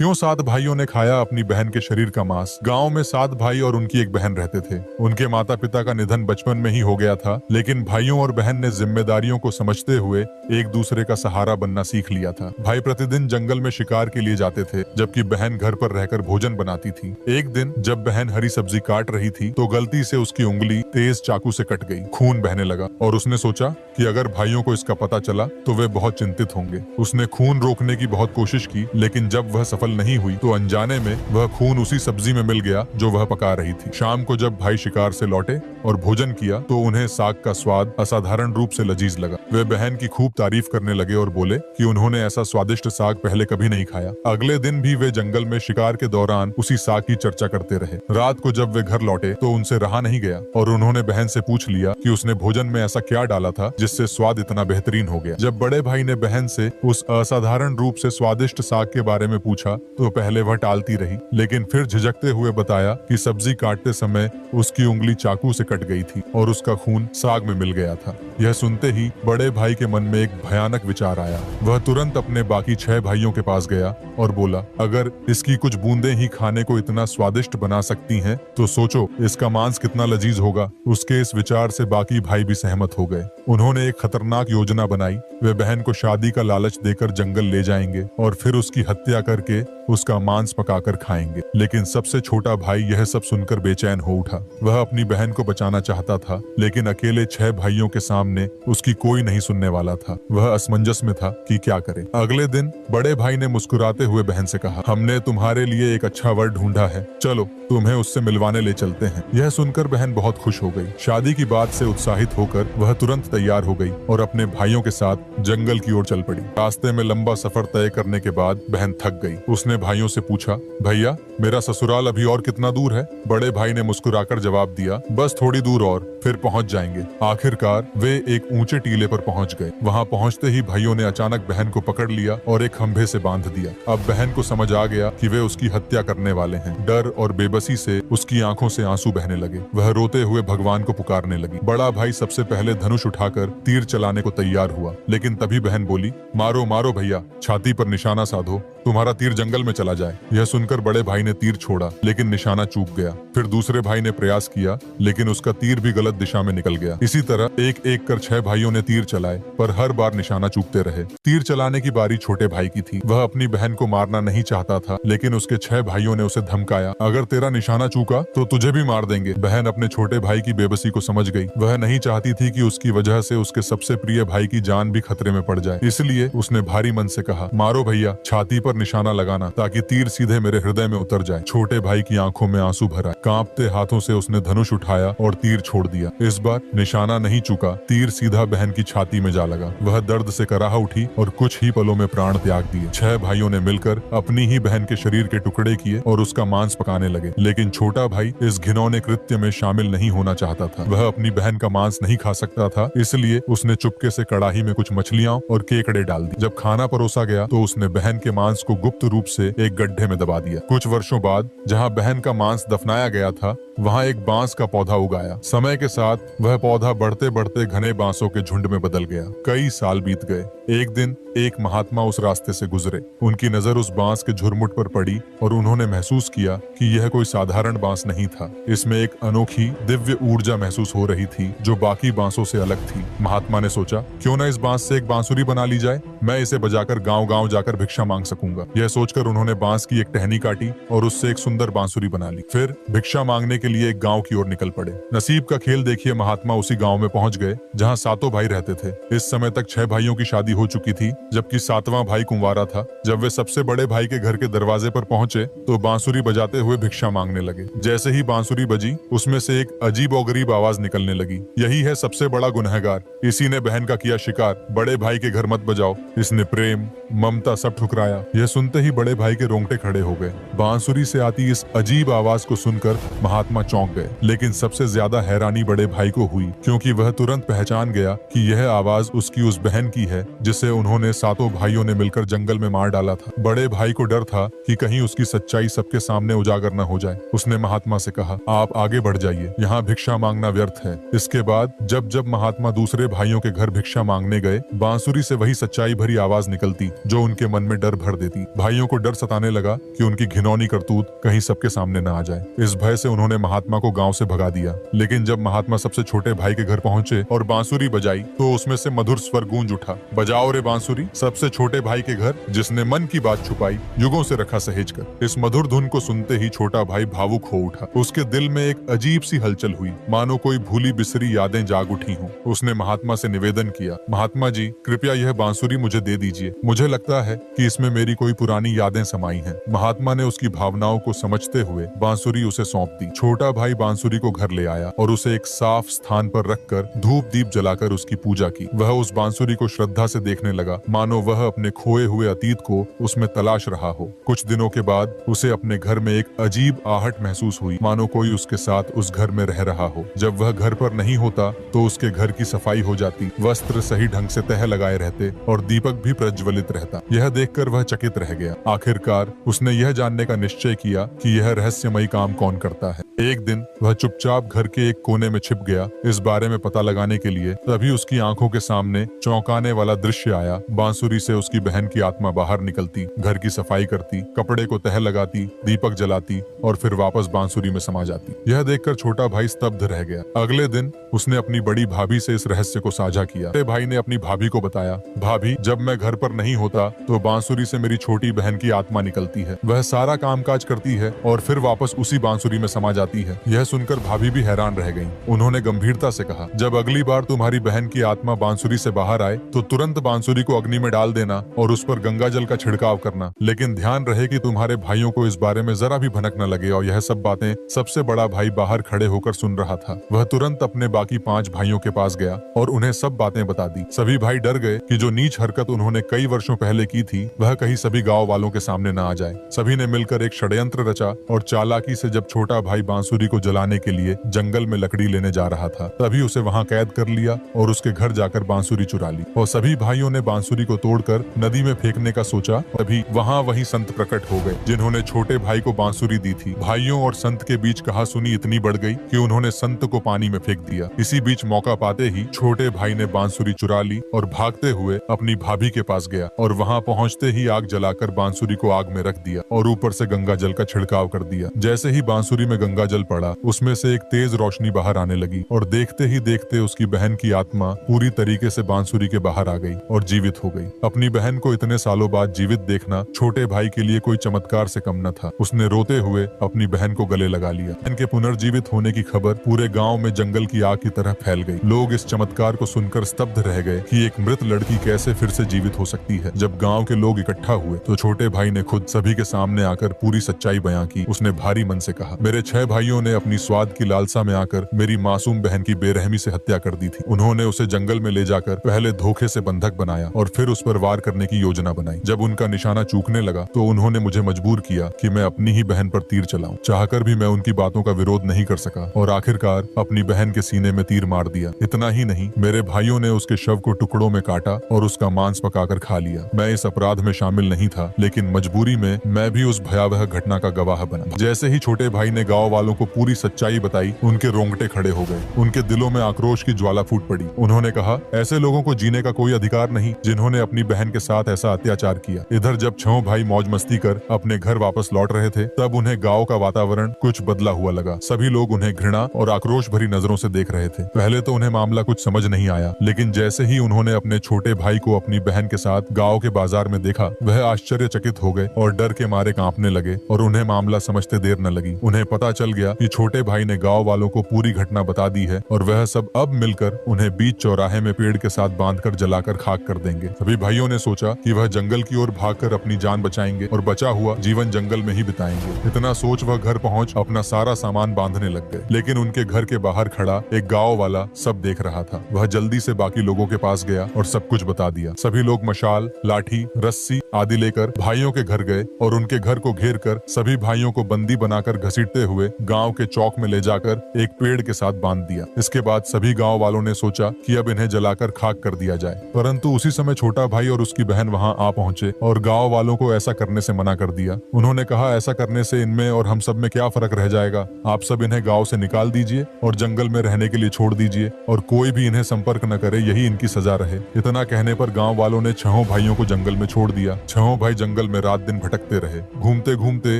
क्यों 7 भाइयों ने खाया अपनी बहन के शरीर का मांस। गांव में 7 भाई और उनकी एक बहन रहते थे। उनके माता पिता का निधन बचपन में ही हो गया था, लेकिन भाइयों और बहन ने जिम्मेदारियों को समझते हुए एक दूसरे का सहारा बनना सीख लिया था। भाई प्रतिदिन जंगल में शिकार के लिए जाते थे, जबकि बहन घर पर रहकर भोजन बनाती थी। एक दिन जब बहन हरी सब्जी काट रही थी तो गलती से उसकी उंगली तेज चाकू से कट गई। खून बहने लगा और उसने सोचा कि अगर भाइयों को इसका पता चला तो वे बहुत चिंतित होंगे। उसने खून रोकने की बहुत कोशिश की, लेकिन जब वह सफल नहीं हुई तो अनजाने में वह खून उसी सब्जी में मिल गया जो वह पका रही थी। शाम को जब भाई शिकार से लौटे और भोजन किया तो उन्हें साग का स्वाद असाधारण रूप से लजीज लगा। वे बहन की खूब तारीफ करने लगे और बोले कि उन्होंने ऐसा स्वादिष्ट साग पहले कभी नहीं खाया। अगले दिन भी वे जंगल में शिकार के दौरान उसी साग की चर्चा करते रहे। रात को जब वे घर लौटे तो उनसे रहा नहीं गया और उन्होंने बहन से पूछ लिया कि उसने भोजन में ऐसा क्या डाला था जिससे स्वाद इतना बेहतरीन हो गया। जब बड़े भाई ने बहन से उस असाधारण रूप से स्वादिष्ट साग के बारे में पूछा तो पहले वह टालती रही, लेकिन फिर झिझकते हुए बताया कि सब्जी काटते समय उसकी उंगली चाकू से कट गई थी और उसका खून साग में मिल गया था। यह सुनते ही बड़े भाई के मन में एक भयानक विचार आया। वह तुरंत अपने बाकी 6 भाइयों के पास गया और बोला, अगर इसकी कुछ बूंदें ही खाने को इतना स्वादिष्ट बना सकती हैं तो सोचो इसका मांस कितना लजीज होगा। उसके इस विचार से बाकी भाई भी सहमत हो गए। उन्होंने एक खतरनाक योजना बनाई। वे बहन को शादी का लालच देकर जंगल ले जाएंगे और फिर उसकी हत्या करके उसका मांस पकाकर खाएंगे। लेकिन सबसे छोटा भाई यह सब सुनकर बेचैन हो उठा। वह अपनी बहन को बचाना चाहता था, लेकिन अकेले 6 भाइयों के सामने उसकी कोई नहीं सुनने वाला था। वह असमंजस में था कि क्या करे। अगले दिन बड़े भाई ने मुस्कुराते हुए बहन से कहा, हमने तुम्हारे लिए एक अच्छा वर ढूंढा है, चलो तुम्हें उससे मिलवाने ले चलते हैं। यह सुनकर बहन बहुत खुश हो गई। शादी की बात से उत्साहित होकर वह तुरंत तैयार हो गई और अपने भाइयों के साथ जंगल की ओर चल पड़ी। रास्ते में लंबा सफर तय करने के बाद बहन थक गई। उसने भाइयों से पूछा, भैया मेरा ससुराल अभी और कितना दूर है? बड़े भाई ने मुस्कुराकर जवाब दिया, बस थोड़ी दूर और फिर पहुंच जाएंगे। आखिरकार वे एक ऊंचे टीले पर पहुंच गए। वहां पहुंचते ही भाइयों ने अचानक बहन को पकड़ लिया और एक खंभे से बांध दिया। अब बहन को समझ आ गया कि वे उसकी हत्या करने वाले हैं। डर और बेबसी से उसकी आंखों से आंसू बहने लगे। वह रोते हुए भगवान को पुकारने लगी। बड़ा भाई सबसे पहले धनुष उठाकर तीर चलाने को तैयार हुआ, लेकिन तभी बहन बोली, मारो मारो भैया, छाती पर निशाना साधो, तुम्हारा तीर जंगल में चला जाए। यह सुनकर बड़े भाई ने तीर छोड़ा, लेकिन निशाना चूक गया। फिर दूसरे भाई ने प्रयास किया, लेकिन उसका तीर भी गलत दिशा में निकल गया। इसी तरह एक एक कर 6 भाइयों ने तीर चलाए, पर हर बार निशाना चूकते रहे। तीर चलाने की बारी छोटे भाई की थी। वह अपनी बहन को मारना नहीं चाहता था, लेकिन उसके 6 भाइयों ने उसे धमकाया, अगर तेरा निशाना चूका तो तुझे भी मार देंगे। बहन अपने छोटे भाई की बेबसी को समझ गई। वह नहीं चाहती थी कि उसकी वजह से उसके सबसे प्रिय भाई की जान भी खतरे में पड़ जाए। इसलिए उसने भारी मन से कहा, मारो भैया, छाती पर निशाना लगाना ताकि तीर सीधे मेरे हृदय में उतर जाए। छोटे भाई की आंखों में आंसू भरा। कांपते हाथों से उसने धनुष उठाया और तीर छोड़ दिया। इस बार निशाना नहीं चुका, तीर सीधा बहन की छाती में जा लगा। वह दर्द से कराह उठी और कुछ ही पलों में प्राण त्याग दिए। 6 भाइयों ने मिलकर अपनी ही बहन के शरीर के टुकड़े किए और उसका मांस पकाने लगे, लेकिन छोटा भाई इस घिनौने कृत्य में शामिल नहीं होना चाहता था। वह अपनी बहन का मांस नहीं खा सकता था, इसलिए उसने चुपके से कड़ाही में कुछ मछलियां और केकड़े डाल दी। जब खाना परोसा गया तो उसने बहन के मांस को गुप्त रूप से एक गड्ढे में दबा दिया। कुछ वर्षों बाद जहां बहन का मांस दफनाया गया था, वहां एक बांस का पौधा उगाया। समय के साथ वह पौधा बढ़ते बढ़ते घने बांसों के झुंड में बदल गया। कई साल बीत गए। एक दिन एक महात्मा उस रास्ते से गुजरे। उनकी नजर उस बांस के झुरमुट पर पड़ी और उन्होंने महसूस किया कि यह कोई साधारण बांस नहीं था। इसमें एक अनोखी दिव्य ऊर्जा महसूस हो रही थी जो बाकी बांसों से अलग थी। महात्मा ने सोचा, क्यों न इस बांस से एक बांसुरी बना ली जाए, मैं इसे बजाकर गांव-गांव जाकर भिक्षा मांग सकूंगा। यह सोचकर उन्होंने बांस की एक टहनी काटी और उससे एक सुंदर बांसुरी बना ली। फिर भिक्षा मांगने के लिए एक गांव की ओर निकल पड़े। नसीब का खेल देखिए, महात्मा उसी गांव में पहुंच गए जहां 7 भाई रहते थे। इस समय तक 6 भाइयों की शादी हो चुकी थी, जबकि 7वां भाई कुंवारा था। जब वे सबसे बड़े भाई के घर के दरवाजे पर पहुंचे तो बांसुरी बजाते हुए भिक्षा मांगने लगे। जैसे ही बांसुरी बजी, उसमें से एक अजीब और गरीब आवाज निकलने लगी, यही है सबसे बड़ा गुनहगार, इसी ने बहन का किया शिकार, बड़े भाई के घर मत बजाओ, इसने प्रेम ममता सब ठुकराया। यह सुनते ही बड़े भाई के रोंगटे खड़े हो गए। बांसुरी से आती इस अजीब आवाज को सुनकर महात्मा महात्मा चौंक गए। लेकिन सबसे ज्यादा हैरानी बड़े भाई को हुई, क्योंकि वह तुरंत पहचान गया कि यह आवाज उसकी उस बहन की है जिसे उन्होंने सातों भाइयों ने मिलकर जंगल में मार डाला था। बड़े भाई को डर था कि कहीं उसकी सच्चाई सबके सामने उजागर न हो जाए। उसने महात्मा से कहा, आप आगे बढ़ जाइए, यहाँ भिक्षा मांगना व्यर्थ है। इसके बाद जब जब महात्मा दूसरे भाइयों के घर भिक्षा मांगने गए, बांसुरी से वही सच्चाई भरी आवाज निकलती जो उनके मन में डर भर देती। भाइयों को डर सताने लगा कि उनकी घिनौनी करतूत कहीं सबके सामने न आ जाए। इस भय से उन्होंने महात्मा को गांव से भगा दिया। लेकिन जब महात्मा सबसे छोटे भाई के घर पहुंचे और बांसुरी बजाई तो उसमें से मधुर स्वर गूंज उठा, बजाओ रे बांसुरी। सबसे छोटे भाई के घर जिसने मन की बात छुपाई, युगों से रखा सहेज कर। इस मधुर धुन को सुनते ही छोटा भाई भावुक हो उठा। उसके दिल में एक अजीब सी हलचल हुई, मानो कोई भूली बिसरी यादें जाग उठी हों। उसने महात्मा से निवेदन किया, महात्मा जी कृपया यह बांसुरी मुझे दे दीजिए। मुझे लगता है कि इसमें मेरी कोई पुरानी यादें समाई हैं। महात्मा ने उसकी भावनाओं को समझते हुए बांसुरी उसे सौंप दी। छोटा भाई बांसुरी को घर ले आया और उसे एक साफ स्थान पर रखकर धूप दीप जलाकर उसकी पूजा की। वह उस बांसुरी को श्रद्धा से देखने लगा, मानो वह अपने खोए हुए अतीत को उसमें तलाश रहा हो। कुछ दिनों के बाद उसे अपने घर में एक अजीब आहट महसूस हुई, मानो कोई उसके साथ उस घर में रह रहा हो। जब वह घर पर नहीं होता तो उसके घर की सफाई हो जाती, वस्त्र सही ढंग से तह लगाए रहते और दीपक भी प्रज्वलित रहता। यह देखकर वह चकित रह गया। आखिरकार उसने यह जानने का निश्चय किया कि यह रहस्यमयी काम कौन करता है। एक दिन वह चुपचाप घर के एक कोने में छिप गया इस बारे में पता लगाने के लिए। तभी उसकी आंखों के सामने चौंकाने वाला दृश्य आया। बांसुरी से उसकी बहन की आत्मा बाहर निकलती, घर की सफाई करती, कपड़े को तह लगाती, दीपक जलाती और फिर वापस बांसुरी में समा जाती। यह देखकर छोटा भाई स्तब्ध रह गया। अगले दिन उसने अपनी बड़ी भाभी से इस रहस्य को साझा किया। बड़े भाई ने अपनी भाभी को बताया, भाभी जब मैं घर पर नहीं होता तो बांसुरी से मेरी छोटी बहन की आत्मा निकलती है। वह सारा कामकाज करती है और फिर वापस उसी बांसुरी में समा जाती है। यह सुनकर भाभी भी हैरान रह गईं। उन्होंने गंभीरता से कहा, जब अगली बार तुम्हारी बहन की आत्मा बांसुरी से बाहर आए तो तुरंत बांसुरी को अग्नि में डाल देना और उस पर गंगा जल का छिड़काव करना। लेकिन ध्यान रहे कि तुम्हारे भाइयों को इस बारे में जरा भी भनक न लगे। और यह सब बातें सबसे बड़ा भाई बाहर खड़े होकर सुन रहा था। वह तुरंत अपने बाकी 5 भाइयों के पास गया और उन्हें सब बातें बता दी। सभी भाई डर गए कि जो नीच हरकत उन्होंने कई वर्षों पहले की थी वह कहीं सभी गांव वालों के सामने न आ जाए। सभी ने मिलकर एक षड्यंत्र रचा और चालाकी से जब छोटा भाई बांसुरी को जलाने के लिए जंगल में लकड़ी लेने जा रहा था तभी उसे वहां कैद कर लिया और उसके घर जाकर बांसुरी चुरा ली। और सभी भाइयों ने बांसुरी को तोड़कर नदी में फेंकने का सोचा। तभी वहां वही संत प्रकट हो गए जिन्होंने छोटे भाई को बांसुरी दी थी। भाइयों और संत के बीच कहासुनी इतनी बढ़ गई कि उन्होंने संत को पानी में फेंक दिया। इसी बीच मौका पाते ही छोटे भाई ने बांसुरी चुरा ली और भागते हुए अपनी भाभी के पास गया और वहां पहुंचते ही आग जलाकर बांसुरी को आग में रख दिया और ऊपर से गंगा जल का छिड़काव कर दिया। जैसे ही बांसुरी में गंगा जल पड़ा उसमें से एक तेज रोशनी बाहर आने लगी और देखते ही देखते उसकी बहन की आत्मा पूरी तरीके से बांसुरी के बाहर आ गई और जीवित हो गई। अपनी बहन को इतने सालों बाद जीवित देखना छोटे भाई के लिए कोई चमत्कार से कम न था। उसने रोते हुए अपनी बहन को गले लगा लिया। बहन के पुनर्जीवित होने की खबर पूरे गांव में जंगल की आग की तरह फैल गई। लोग इस चमत्कार को सुनकर स्तब्ध रह गए कि एक मृत लड़की कैसे फिर से जीवित हो सकती है। जब गांव के लोग इकट्ठा हुए तो छोटे भाई ने खुद सभी के सामने आकर पूरी सच्चाई बयां की। उसने भारी मन से कहा, मेरे 6 भाइयों ने अपनी स्वाद की लालसा में आकर मेरी मासूम बहन की बेरहमी से हत्या कर दी थी। उन्होंने उसे जंगल में ले जाकर पहले धोखे से बंधक बनाया और फिर उस पर वार करने की योजना बनाई। जब उनका निशाना चूकने लगा तो उन्होंने मुझे मजबूर किया कि मैं अपनी ही बहन पर तीर चलाऊं। चाहकर भी मैं उनकी बातों का विरोध नहीं कर सका और आखिरकार अपनी बहन के सीने में तीर मार दिया। इतना ही नहीं, मेरे भाइयों ने उसके शव को टुकड़ों में काटा और उसका मांस पकाकर खा लिया। मैं इस अपराध में शामिल नहीं था, लेकिन मजबूरी में मैं भी उस भयावह घटना का गवाह बना। जैसे ही छोटे भाई ने गांव वालों को पूरी सच्चाई बताई, उनके रोंगटे खड़े हो गए। उनके दिलों में आक्रोश की ज्वाला फूट पड़ी। उन्होंने कहा, ऐसे लोगों को जीने का कोई अधिकार नहीं जिन्होंने अपनी बहन के साथ ऐसा अत्याचार किया। इधर जब 6 भाई मौज मस्ती कर अपने घर वापस लौट रहे थे तब उन्हें गांव का वातावरण कुछ बदला हुआ लगा। सभी लोग उन्हें घृणा और आक्रोश भरी नजरों से देख रहे थे। पहले तो उन्हें मामला कुछ समझ नहीं आया, लेकिन जैसे ही उन्होंने अपने छोटे भाई को अपनी बहन के साथ गांव के बाजार में देखा वह आश्चर्यचकित हो गए और डर के मारे कांपने लगे और उन्हें मामला समझते देर न लगी। उन्हें पता चल गया कि छोटे भाई ने गांव वालों को पूरी घटना बता दी है और वह सब अब मिलकर उन्हें बीच चौराहे में पेड़ के साथ बांधकर जलाकर खाक कर देंगे। सभी भाइयों ने सोचा कि वह जंगल की ओर भागकर अपनी जान बचाएंगे और बचा हुआ जीवन जंगल में ही बिताएंगे। इतना सोच वह घर पहुंच अपना सारा सामान बांधने लग गए। लेकिन उनके घर के बाहर खड़ा एक गांव वाला सब देख रहा था। वह जल्दी से बाकी लोगों के पास गया और सब कुछ बता दिया। सभी लोग मशाल, लाठी, रस्सी आदि लेकर भाइयों के घर गए और उनके घर को घेर कर सभी भाइयों को बंदी बनाकर घसीटते हुए गांव के चौक में ले जाकर एक पेड़ के साथ बांध दिया। इसके बाद सभी गांव वालों ने सोचा कि अब इन्हें जलाकर खाक कर दिया जाए, परंतु उसी समय छोटा भाई और उसकी बहन वहां आ पहुंचे और गांव वालों को ऐसा करने से मना कर दिया। उन्होंने कहा, ऐसा करने से इनमें और हम सब में क्या फर्क रह जाएगा। आप सब इन्हें गांव से निकाल दीजिए और जंगल में रहने के लिए छोड़ दीजिए और कोई भी इन्हें संपर्क न करे, यही इनकी सजा रहे। इतना कहने पर गांव वालों ने छहों भाइयों को जंगल में छोड़ दिया। छहों भाई जंगल में रात दिन भटकते रहे। घूमते घूमते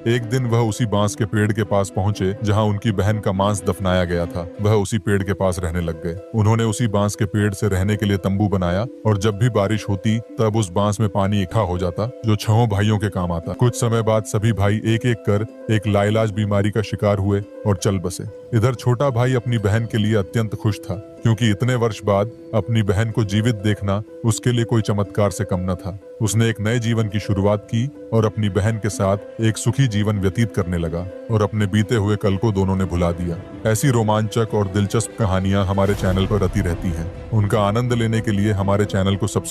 एक दिन वह उसी बांस के पेड़ के पास पहुंचे जहां उनकी बहन का मांस दफनाया गया था। वह उसी पेड़ के पास रहने लग गए। उन्होंने उसी बांस के पेड़ से रहने के लिए तंबू बनाया और जब भी बारिश होती तब उस बांस में पानी इकट्ठा हो जाता जो छहों भाइयों के काम आता। कुछ समय बाद सभी भाई एक एक कर एक लाइलाज बीमारी का शिकार हुए और चल बसे। इधर छोटा भाई अपनी बहन के लिए अत्यंत खुश था, क्योंकि इतने वर्ष बाद अपनी बहन को जीवित देखना उसके लिए कोई चमत्कार से कम न था। उसने एक नए जीवन की शुरुआत की और अपनी बहन के साथ एक सुखी जीवन व्यतीत करने लगा और अपने बीते हुए कल को दोनों ने भुला दिया। ऐसी रोमांचक और दिलचस्प कहानियां हमारे चैनल पर आती रहती हैं। उनका आनंद लेने के लिए हमारे चैनल को सब्सक्राइब